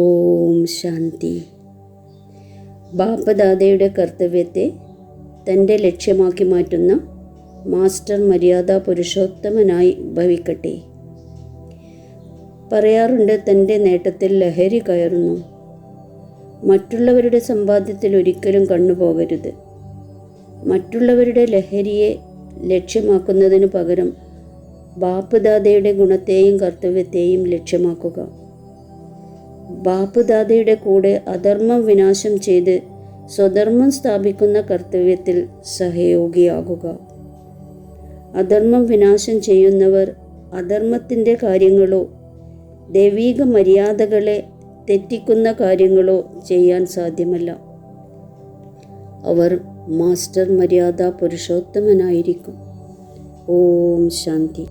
ഓം ശാന്തി. ബാപ്പദാദയുടെ കർത്തവ്യത്തെ തൻ്റെ ലക്ഷ്യമാക്കി മാറ്റുന്ന മാസ്റ്റർ മര്യാദ പുരുഷോത്തമനായി ഭവിക്കട്ടെ. പറയാറുണ്ട്, തൻ്റെ നേട്ടത്തിൽ ലഹരി കയറുന്നു. മറ്റുള്ളവരുടെ സമ്പാദ്യത്തിൽ ഒരിക്കലും കണ്ണുപോകരുത്. മറ്റുള്ളവരുടെ ലഹരിയെ ലക്ഷ്യമാക്കുന്നതിനു പകരം ബാപ്പുദാദയുടെ ഗുണത്തെയും കർത്തവ്യത്തെയും ലക്ഷ്യമാക്കുക. ബാപ്പുദാദയുടെ കൂടെ അധർമ്മം വിനാശം ചെയ്ത് സ്വധർമ്മം സ്ഥാപിക്കുന്ന കർത്തവ്യത്തിൽ സഹയോഗിയാകുക. അധർമ്മം വിനാശം ചെയ്യുന്നവർ അധർമ്മത്തിൻ്റെ കാര്യങ്ങളോ ദൈവീക മര്യാദകളെ തെറ്റിക്കുന്ന കാര്യങ്ങളോ ചെയ്യാൻ സാധ്യമല്ല. അവർ മാസ്റ്റർ മര്യാദ പുരുഷോത്തമനായിരിക്കും. ഓം ശാന്തി.